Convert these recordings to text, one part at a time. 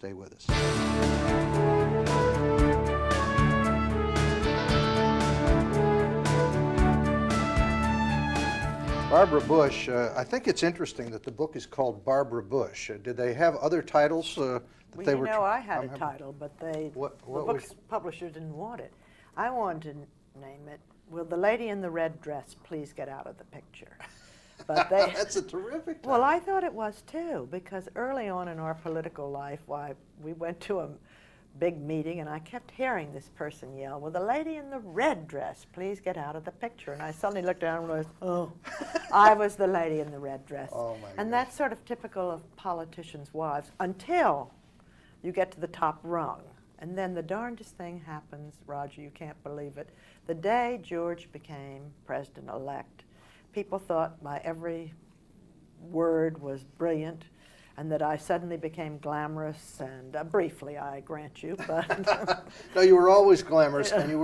Stay with us. Barbara Bush, I think it's interesting that the book is called Barbara Bush. Did they have other titles that Well, they you were? know, I had a title, but the what book's publisher didn't want it. I wanted to name it, "Will the Lady in the Red Dress Please Get Out of the Picture?" But they, That's a terrific title. well, I thought it was too, because early on in our political life, why, we went to a big meeting and I kept hearing this person yell, "Will the lady in the red dress please get out of the picture?" And I suddenly looked down and realized, oh, I was the lady in the red dress. Oh my and gosh. that's sort of typical of politicians' wives until you get to the top rung. And then the darndest thing happens, Roger, you can't believe it. The day George became president-elect, people thought my every word was brilliant, and that I suddenly became glamorous, and briefly, I grant you, but... No, you were always glamorous, and you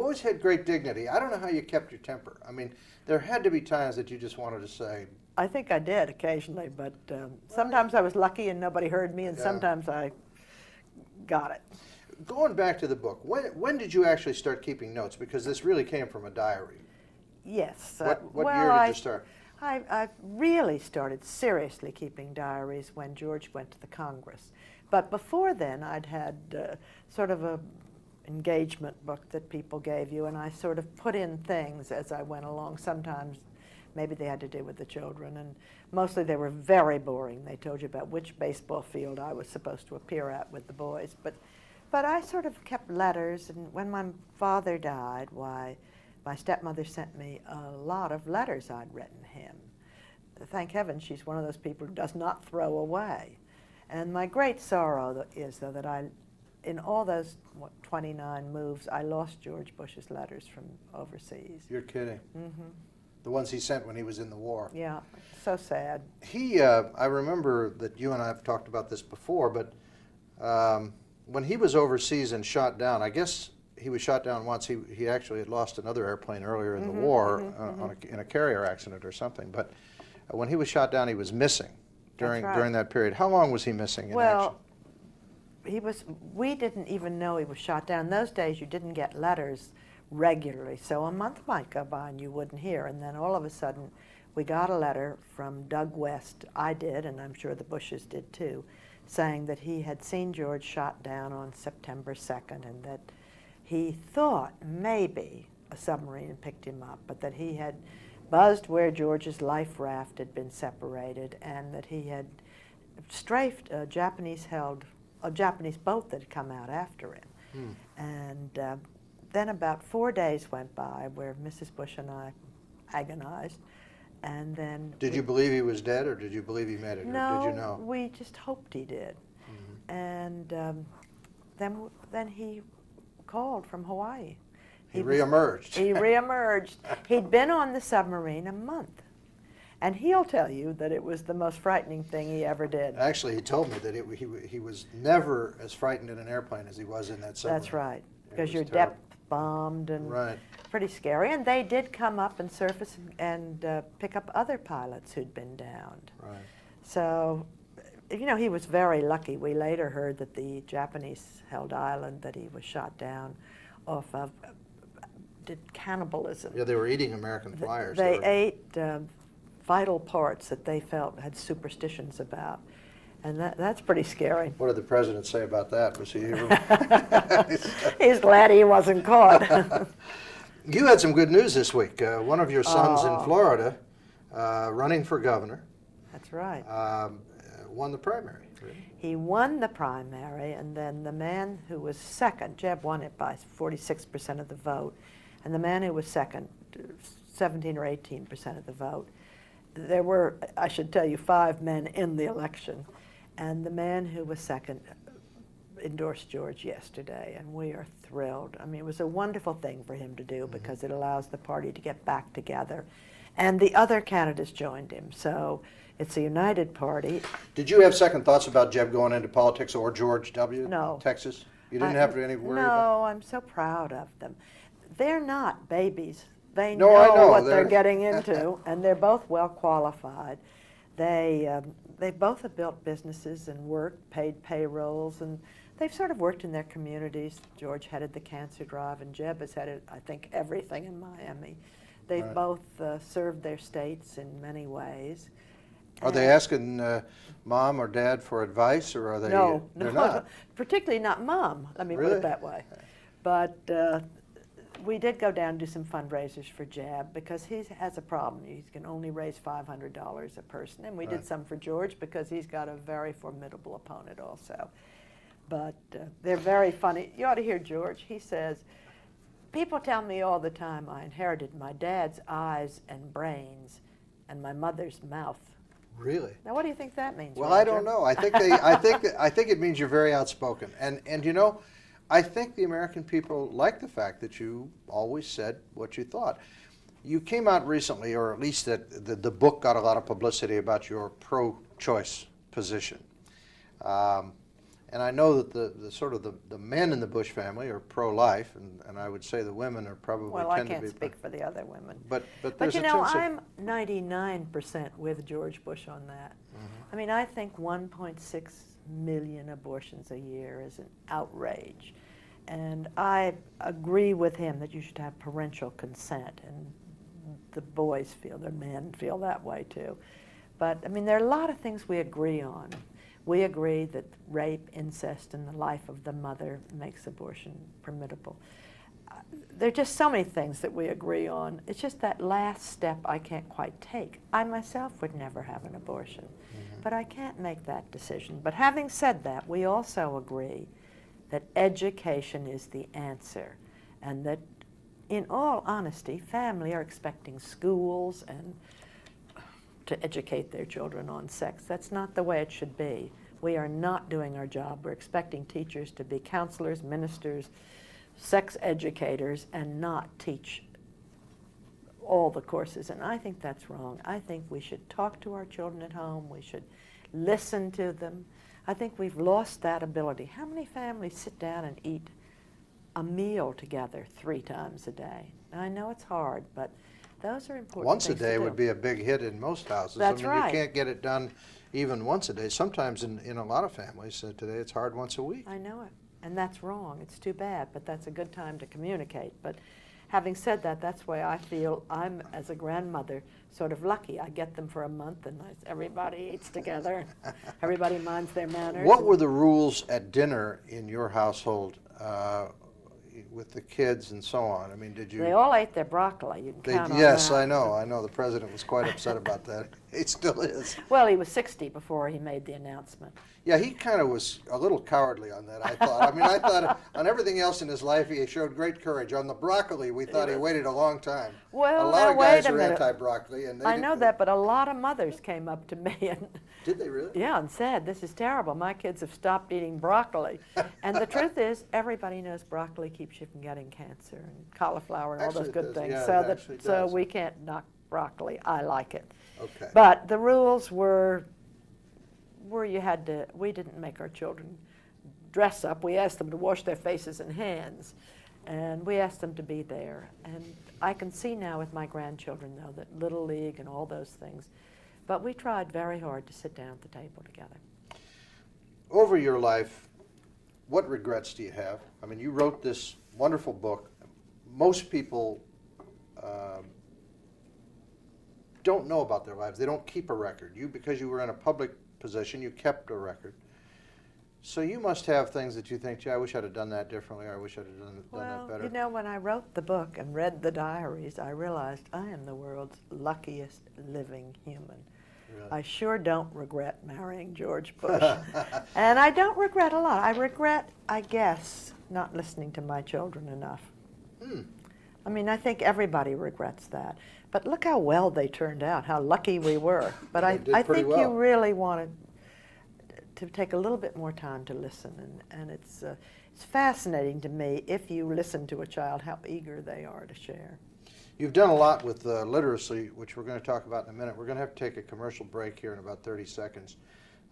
always had great dignity. I don't know how you kept your temper. I mean, there had to be times that you just wanted to say... I think I did occasionally, but sometimes I was lucky and nobody heard me, and sometimes I got it. Going back to the book, when did you actually start keeping notes? Because this really came from a diary. Yes. What year did you start? I really started seriously keeping diaries when George went to the Congress. But before then, I'd had sort of a engagement book that people gave you, and I sort of put in things as I went along. Sometimes maybe they had to do with the children, and mostly they were very boring. They told you about which baseball field I was supposed to appear at with the boys. But I sort of kept letters, and when my father died, why, my stepmother sent me a lot of letters I'd written him. Thank heaven she's one of those people who does not throw away. And my great sorrow is, though, that in all those, 29 moves, I lost George Bush's letters from overseas. You're kidding. Mm-hmm. The ones he sent when he was in the war. Yeah, so sad. I remember that you and I have talked about this before, but when he was overseas and shot down, I guess he was shot down once. He actually had lost another airplane earlier in the war in a carrier accident or something. But when he was shot down, he was missing during that period. How long was he missing in action? We didn't even know he was shot down. In those days, you didn't get letters regularly, so a month might go by and you wouldn't hear. And then all of a sudden, we got a letter from Doug West. I did, and I'm sure the Bushes did too, saying that he had seen George shot down on September 2nd, and that he thought maybe a submarine picked him up, but that he had buzzed where George's life raft had been separated, and that he had strafed a Japanese boat that had come out after him. And then about 4 days went by where Mrs. Bush and I agonized, and then... Did you believe he was dead, or did you believe he made it? No, or did you know? We just hoped he did. And then he called from Hawaii. He reemerged. He reemerged. He'd been on the submarine a month. And he'll tell you that it was the most frightening thing he ever did. Actually, he told me that he was never as frightened in an airplane as he was in that submarine. That's right, because you're depth bombed and pretty scary. And they did come up and surface and pick up other pilots who'd been downed. Right. So, you know, he was very lucky. We later heard that the Japanese-held island that he was shot down off of did cannibalism. Yeah, they were eating American flyers. They ate vital parts that they felt had superstitions about. And that's pretty scary. What did the president say about that? Was he? He's glad he wasn't caught. You had some good news this week. One of your sons in Florida, running for governor. That's right. Won the primary. He won the primary, and then the man who was second, Jeb won it by 46% of the vote, and the man who was second, 17 or 18% of the vote. There were, I should tell you, 5 men in the election, and the man who was second endorsed George yesterday, and we are thrilled. I mean, it was a wonderful thing for him to do because it allows the party to get back together, and the other candidates joined him, so it's a united party. Did you have second thoughts about Jeb going into politics, or George W. No. Texas? You didn't have any worry about it? No, I'm so proud of them. They're not babies. They No, I know. what they're getting into, and they're both well qualified. They both have built businesses and worked, paid payrolls, and they've sort of worked in their communities. George headed the cancer drive, and Jeb has headed, I think, everything in Miami. They've Right. both served their states in many ways. Are they And- asking mom or dad for advice, or are they? No, They're no, not. particularly not Mom, let me put Really? it that way. But we did go down and do some fundraisers for Jeb because he has a problem. He can only raise $500 a person. And we Right. did some for George because he's got a very formidable opponent also. But they're very funny. You ought to hear George. He says, people tell me all the time I inherited my dad's eyes and brains and my mother's mouth. Really? Now, what do you think that means? Well, I Roger? don't know. I think it means you're very outspoken, and you know, I think the American people like the fact that you always said what you thought. You came out recently, or at least that the book got a lot of publicity about your pro-choice position. And I know that the sort of the men in the Bush family are pro-life, and I would say the women are probably Well, I tend to can't be. speak for the other women. But But there's you a know, sense of- I'm 99% with George Bush on that. I mean, I think 1.6 million abortions a year is an outrage. And I agree with him that you should have parental consent. And the boys feel, the men feel that way too. But, I mean, there are a lot of things we agree on. We agree that rape, incest, and the life of the mother makes abortion permissible. There are just so many things that we agree on. It's just that last step I can't quite take. I myself would never have an abortion, but I can't make that decision. But having said that, we also agree that education is the answer, and that, in all honesty, family are expecting schools and to educate their children on sex. That's not the way it should be. We are not doing our job. We're expecting teachers to be counselors, ministers, sex educators, and not teach all the courses. And I think that's wrong. I think we should talk to our children at home. We should listen to them. I think we've lost that ability. How many families sit down and eat a meal together 3 times a day? Now, I know it's hard, but those are important Once a things to day do. would be a big hit in most houses. That's I mean, right. you can't get it done even once a day. Sometimes in a lot of families today, it's hard once a week. I know it, and that's wrong. It's too bad, but that's a good time to communicate. But having said that, that's why I feel I'm, as a grandmother, sort of lucky. I get them for a month, and everybody eats together. Everybody minds their manners. What were the rules at dinner in your household with the kids and so on? I mean, did you? They all ate their broccoli. You can They- count on yes, that. I know. I know the president was quite upset about that. He still is. Well, he was 60 before he made the announcement. Yeah, he kind of was a little cowardly on that, I thought. I mean, I thought on everything else in his life, he showed great courage. On the broccoli, we thought he waited a long time. Well, a lot now, of guys wait a are minute. anti-broccoli, and they I didn't- know that, but a lot of mothers came up to me and Did they really? yeah, and said, "This is terrible. My kids have stopped eating broccoli." And the truth is, everybody knows broccoli keeps you from getting cancer and cauliflower and all Actually, those it good does. things. Yeah, so it actually so does. we can't knock broccoli. I like it. Okay. But the rules were you had to. We didn't make our children dress up. We asked them to wash their faces and hands, and we asked them to be there. And I can see now with my grandchildren, though, that Little League and all those things. But we tried very hard to sit down at the table together. Over your life, what regrets do you have? I mean, you wrote this wonderful book. Most people don't know about their lives. They don't keep a record. You, because you were in a public position, you kept a record. So you must have things that you think, gee, I wish I'd have done that differently, or I wish I'd have done that Well, better. you know, when I wrote the book and read the diaries, I realized I am the world's luckiest living human. Really? I sure don't regret marrying George Bush. And I don't regret a lot. I regret, I guess, not listening to my children enough. I mean, I think everybody regrets that. But look how well they turned out, how lucky we were. But They did I pretty think well. you really wanted to take a little bit more time to listen. And it's fascinating to me, if you listen to a child, how eager they are to share. You've done a lot with literacy, which we're going to talk about in a minute. We're going to have to take a commercial break here in about 30 seconds.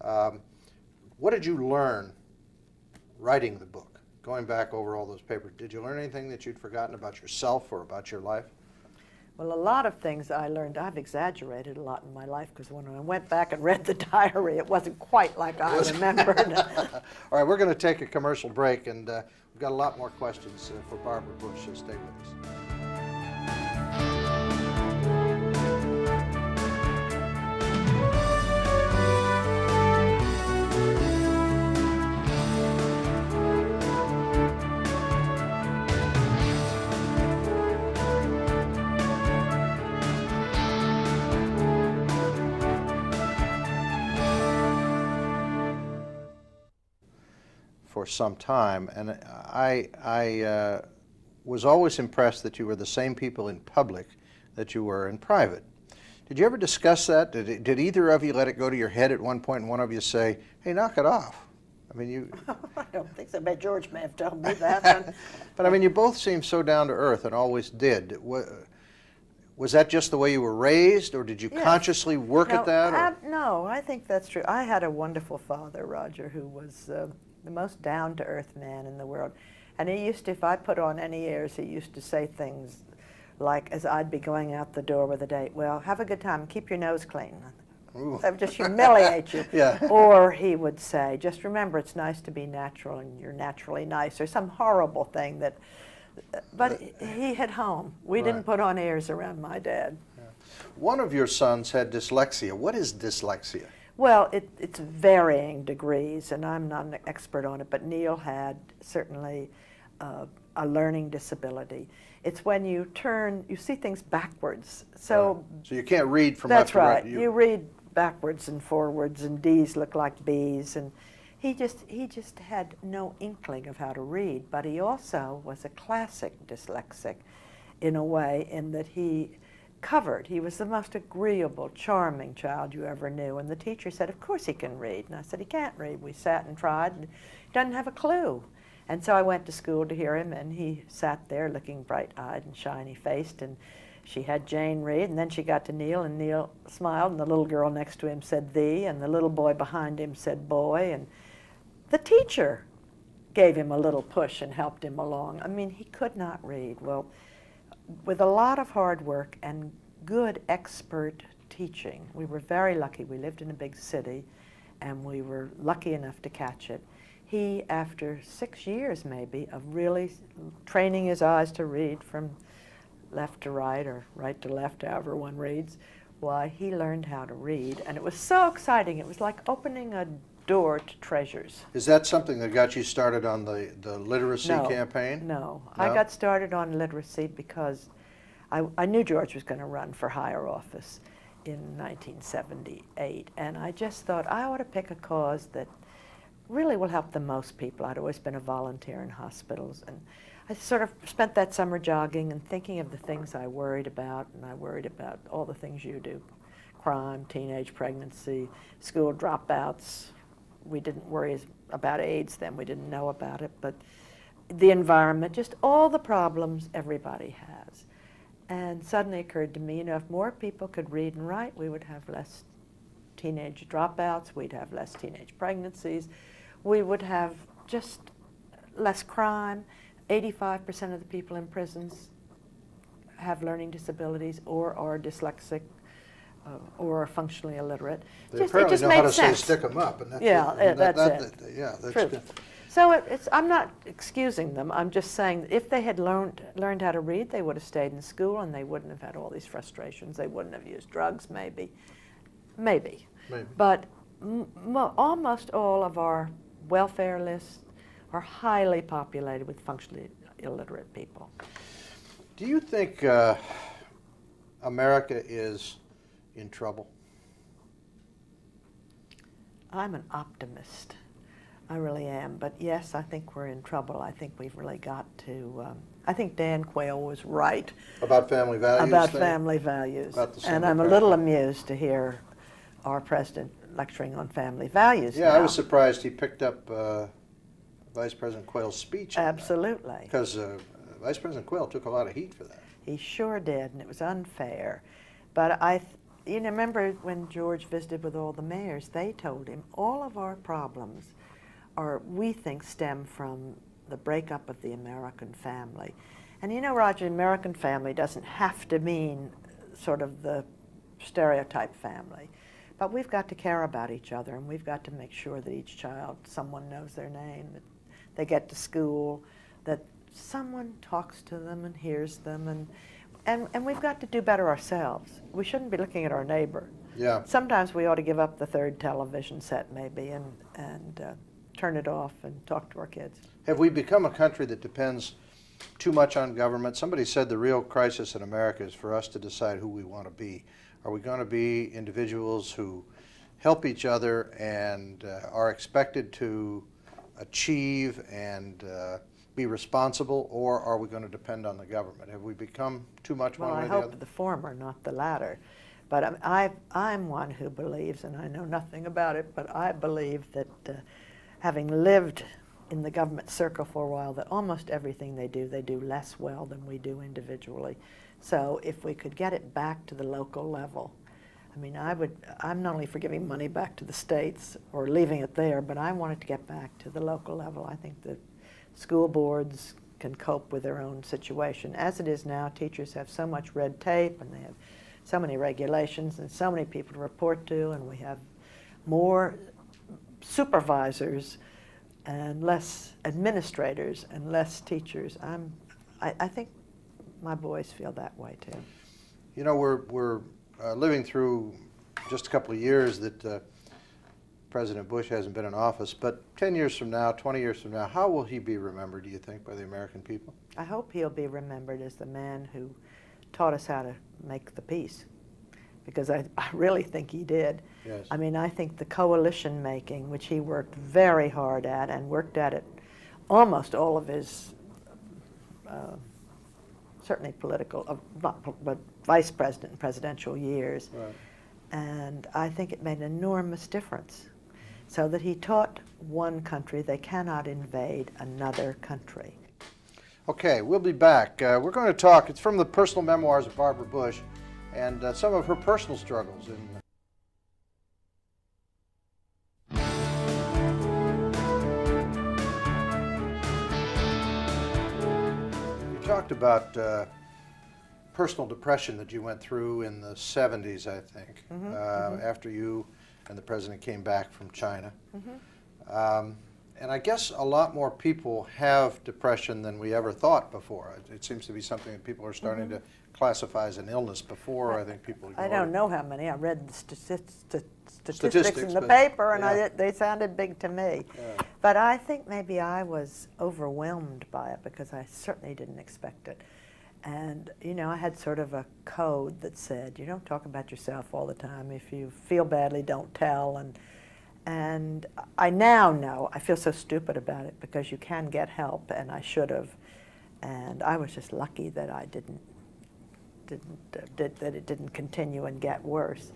What did you learn writing the book, going back over all those papers? Did you learn anything that you'd forgotten about yourself or about your life? Well, a lot of things I learned, I've exaggerated a lot in my life because when I went back and read the diary, it wasn't quite like I remembered. All right, we're going to take a commercial break, and we've got a lot more questions for Barbara Bush, so stay with us. For some time, and I was always impressed that you were the same people in public that you were in private. Did you ever discuss that? Did either of you let it go to your head at one point, and one of you say, "Hey, knock it off"? I mean, you. I don't think so. But George may have told me that. But I mean, you both seem so down to earth, and always did. Was that just the way you were raised, or did you Yes. consciously work at that? No, I think that's true. I had a wonderful father, Roger, who was the most down-to-earth man in the world. And he used to, if I put on any airs, he used to say things like, as I'd be going out the door with a date, well, have a good time, keep your nose clean. Ooh. That would just humiliate you. Yeah. Or he would say, just remember, it's nice to be natural, and you're naturally nice, or some horrible thing that, but he hit home. We didn't put on airs around my dad. Yeah. One of your sons had dyslexia. What is dyslexia? Well, it's varying degrees, and I'm not an expert on it, but Neil had certainly a learning disability. It's when you see things backwards. So, so you can't read from that's left to right. right. You read backwards and forwards, and D's look like B's, and he just had no inkling of how to read. But he also was a classic dyslexic, in a way, in that he was the most agreeable, charming child you ever knew. And the teacher said, of course he can read. And I said, he can't read. We sat and tried, and he doesn't have a clue. And so I went to school to hear him, and he sat there looking bright-eyed and shiny-faced, and she had Jane read, and then she got to Neil, and Neil smiled, and the little girl next to him said thee, and the little boy behind him said boy, and the teacher gave him a little push and helped him along. I mean, he could not read. Well, with a lot of hard work and good expert teaching, we were very lucky. We lived in a big city, and we were lucky enough to catch it. He, after 6 years maybe of really training his eyes to read from left to right or right to left, however one reads, why, he learned how to read. And it was so exciting. It was like opening a door to treasures. Is that something that got you started on the literacy campaign? No. I got started on literacy because I knew George was going to run for higher office in 1978, and I just thought I ought to pick a cause that really will help the most people. I'd always been a volunteer in hospitals, and I sort of spent that summer jogging and thinking of the things I worried about, and I worried about all the things you do: crime, teenage pregnancy, school dropouts. We didn't worry about AIDS then. We didn't know about it, but the environment, just all the problems everybody has. And suddenly it occurred to me, if more people could read and write, we would have less teenage dropouts, we'd have less teenage pregnancies, we would have just less crime. 85% of the people in prisons have learning disabilities or are dyslexic or are functionally illiterate. They apparently know how to say stick them up. And that's it. Yeah, that's True. good. So I'm not excusing them. I'm just saying that if they had learned how to read, they would have stayed in school and they wouldn't have had all these frustrations. They wouldn't have used drugs, maybe. But almost all of our welfare lists are highly populated with functionally illiterate people. Do you think America is in trouble? I'm an optimist. I really am. But yes, I think we're in trouble. I think we've really got to, I think Dan Quayle was right. About family values? About family values. And I'm a little amused to hear our president lecturing on family values Yeah, now. I was surprised he picked up Vice President Quayle's speech. Absolutely. Because Vice President Quayle took a lot of heat for that. He sure did, and it was unfair. But remember when George visited with all the mayors, they told him all of our problems we think stem from the breakup of the American family. And you know, Roger, American family doesn't have to mean sort of the stereotype family. But we've got to care about each other, and we've got to make sure that each child, someone knows their name, that they get to school, that someone talks to them and hears them, and we've got to do better ourselves. We shouldn't be looking at our neighbor. Yeah. Sometimes we ought to give up the third television set maybe and turn it off and talk to our kids. Have we become a country that depends too much on government? Somebody said the real crisis in America is for us to decide who we want to be. Are we going to be individuals who help each other and are expected to achieve and be responsible, or are we going to depend on the government? Have we become too much one way or the other? Well, I hope the former, not the latter. But I'm one who believes, and I know nothing about it, but I believe that having lived in the government circle for a while, that almost everything they do less well than we do individually. So if we could get it back to the local level, I mean, I'm not only for giving money back to the states or leaving it there, but I want it to get back to the local level. I think that school boards can cope with their own situation. As it is now, teachers have so much red tape, and they have so many regulations and so many people to report to, and we have more supervisors and less administrators and less teachers. I think my boys feel that way too. You know, we're living through just a couple of years that President Bush hasn't been in office, but 10 years from now, 20 years from now, how will he be remembered, do you think, by the American people? I hope he'll be remembered as the man who taught us how to make the peace, because I really think he did. Yes. I mean, I think the coalition making, which he worked very hard at and worked at it almost all of his certainly political, but vice president and presidential years. Right. And I think it made an enormous difference. So that he taught one country they cannot invade another country. Okay, we'll be back. We're going to talk, it's from the personal memoirs of Barbara Bush and some of her personal struggles. You talked about personal depression that you went through in the 70s, I think, after you and the president came back from China. And I guess a lot more people have depression than we ever thought before. It seems to be something that people are starting to classify as an illness. Before, I think people ignored I don't it. know how many. I read the statistics in the but- paper, and yeah. they sounded big to me. Yeah. But I think maybe I was overwhelmed by it because I certainly didn't expect it. And, you know, I had sort of a code that said, you don't talk about yourself all the time. If you feel badly, don't tell. And I now know, I feel so stupid about it because you can get help, and I should have. And I was just lucky that I that it didn't continue and get worse.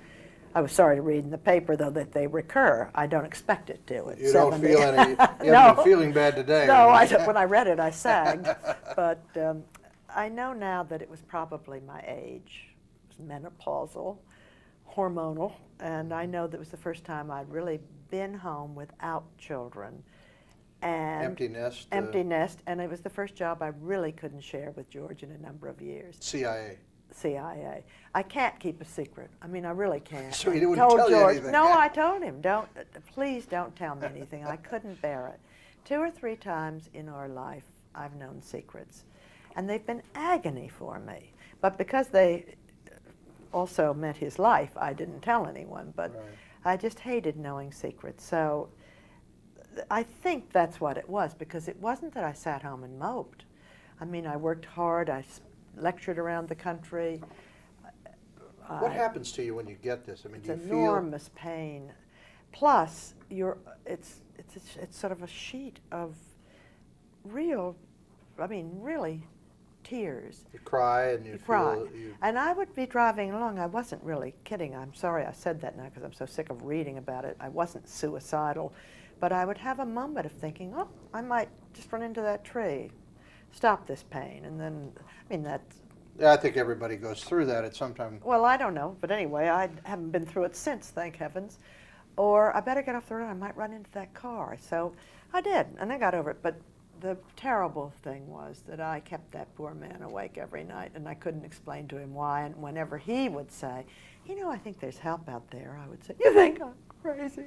I was sorry to read in the paper, though, that they recur. I don't expect it to. At You 70. don't feel any, you haven't No. been feeling bad today. No, or I, anything. when I read it, I sagged. But I know now that it was probably my age. It was menopausal, hormonal, and I know that was the first time I'd really been home without children. And Empty nest. Empty nest, and it was the first job I really couldn't share with George in a number of years. CIA. CIA. I can't keep a secret. I mean, I really can't. So he I wouldn't told tell you George, anything. no, I told him, please don't tell me anything. I couldn't bear it. 2 or 3 times in our life, I've known secrets, and they've been agony for me. But because they also meant his life, I didn't tell anyone. But Right. I just hated knowing secrets. So I think that's what it was, because it wasn't that I sat home and moped. I mean, I worked hard. I lectured around the country. What happens to you when you get this? I mean, It's do you feel? enormous pain. Plus, it's sort of a sheet of real, I mean, really tears. You cry and you You feel. cry. And I would be driving along. I wasn't really kidding. I'm sorry I said that now because I'm so sick of reading about it. I wasn't suicidal. But I would have a moment of thinking, oh, I might just run into that tree, stop this pain. And then, I mean, that's, Yeah, I think everybody goes through that at some time. well, I don't know. But anyway, I haven't been through it since, thank heavens. Or I better get off the road. I might run into that car. So I did, and I got over it. But the terrible thing was that I kept that poor man awake every night, and I couldn't explain to him why. And whenever he would say, "You know, I think there's help out there," I would say, "You think I'm crazy?"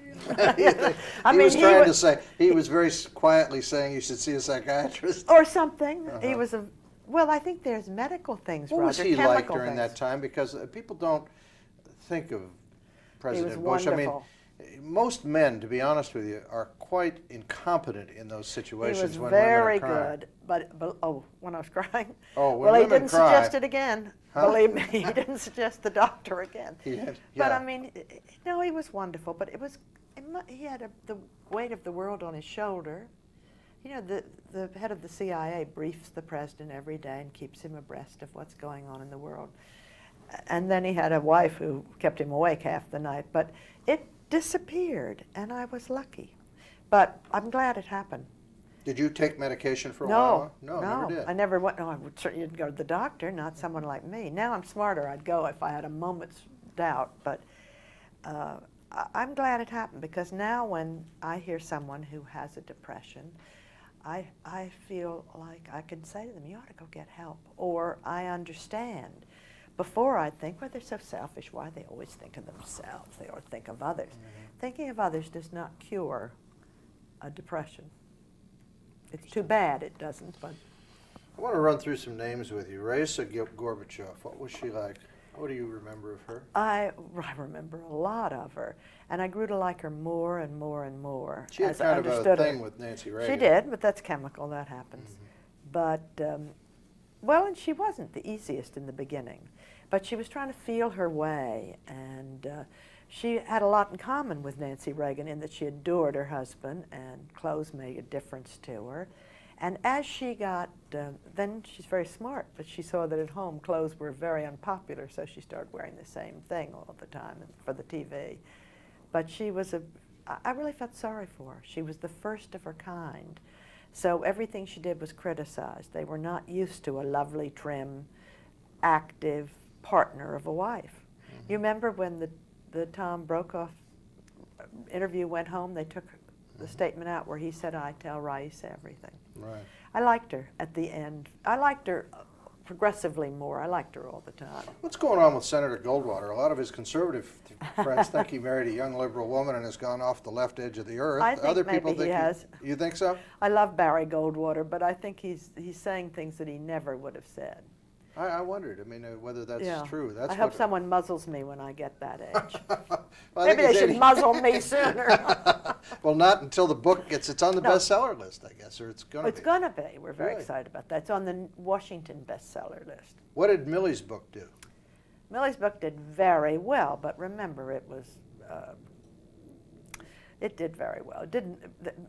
He was very quietly saying you should see a psychiatrist. Or something. He was well, I think there's medical things, What was Roger, he like chemical during things. that time? Because people don't think of President was Bush. wonderful. I mean, most men, to be honest with you, are quite incompetent in those He situations was when very women are crying. good, but when I was crying, Oh, when well, he women didn't cry. suggest it again. Huh? Believe me, he didn't suggest the doctor again. Yeah. But I mean, no, he was wonderful. But he had the weight of the world on his shoulder. You know, the head of the CIA briefs the president every day and keeps him abreast of what's going on in the world. And then he had a wife who kept him awake half the night. But it disappeared, and I was lucky. But I'm glad it happened. Did you take medication for a while? No, never did. I never went. No, I would certainly didn't go to the doctor. Not someone like me. Now I'm smarter. I'd go if I had a moment's doubt. But I'm glad it happened, because now when I hear someone who has a depression, I feel like I can say to them, "You ought to go get help," or "I understand." Before I'd think, well, they're so selfish. Why they always think of themselves? They ought to think of others. Mm-hmm. Thinking of others does not cure a depression. It's too bad it doesn't, but... I want to run through some names with you. Raisa Gorbachev, what was she like? What do you remember of her? I remember a lot of her, and I grew to like her more and more and more. She had as I kind of a understood thing her. with Nancy Reagan. She did, but that's chemical, that happens. Mm-hmm. But, well, and she wasn't the easiest in the beginning, but she was trying to feel her way, and she had a lot in common with Nancy Reagan in that she adored her husband, and clothes made a difference to her. And as she got, then she's very smart, but she saw that at home clothes were very unpopular, so she started wearing the same thing all the time for the TV. But she was I really felt sorry for her. She was the first of her kind. So everything she did was criticized. They were not used to a lovely, trim, active partner of a wife. Mm-hmm. You remember when the Tom Brokaw interview went home, they took the statement out where he said, "I tell Raisa everything." Right. I liked her at the end. I liked her progressively more. I liked her all the time. What's going on with Senator Goldwater? A lot of his conservative friends think he married a young liberal woman and has gone off the left edge of the earth. I think Other maybe people think he has. You think so? I love Barry Goldwater, but I think he's saying things that he never would have said. I wondered. I mean, whether that's true. That's I hope someone muzzles me when I get that age. Well, Maybe they should muzzle me sooner. Well, not until the book gets. It's on the bestseller list, I guess, or it's going to be. It's going to be. We're very Really? excited about that. It's on the Washington bestseller list. What did Millie's book do? Millie's book did very well, but remember, it was. It did very well. It didn't.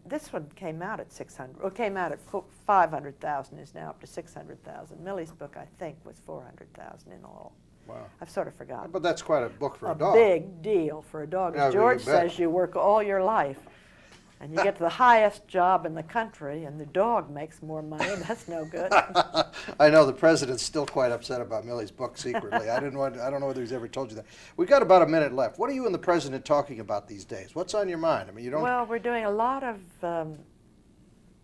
This one came out at 600. Well, came out at 500,000. Is now up to 600,000. Millie's book, I think, was 400,000 in all. Wow. I've sort of forgotten. But that's quite a book for a dog. Big deal for a dog. Yeah, As George you bet. says, you work all your life, and you get to the highest job in the country, and the dog makes more money. That's no good. I know the president's still quite upset about Millie's book secretly. I don't know whether he's ever told you that. We've got about a minute left. What are you and the president talking about these days? What's on your mind? I mean, you don't. Well, we're doing a lot of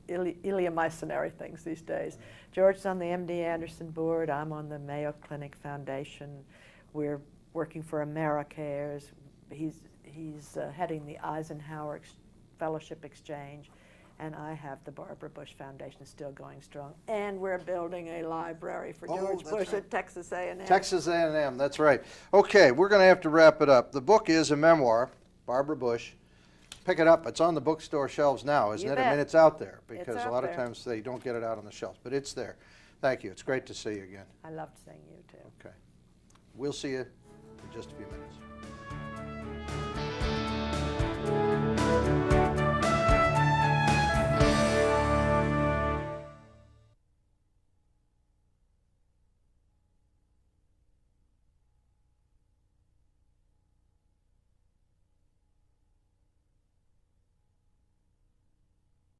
ileomisonary things these days. George's on the MD Anderson board. I'm on the Mayo Clinic Foundation. We're working for AmeriCares. He's heading the Eisenhower Fellowship Exchange, and I have the Barbara Bush Foundation still going strong. And we're building a library for George Bush right. at Texas A&M. Texas A&M, that's right. Okay, we're going to have to wrap it up. The book is a memoir, Barbara Bush. Pick it up. It's on the bookstore shelves now, isn't You it? bet. I mean, it's out there because It's a out lot of there. times they don't get it out on the shelves, but it's there. Thank you. It's great to see you again. I loved seeing you too. Okay. We'll see you in just a few minutes.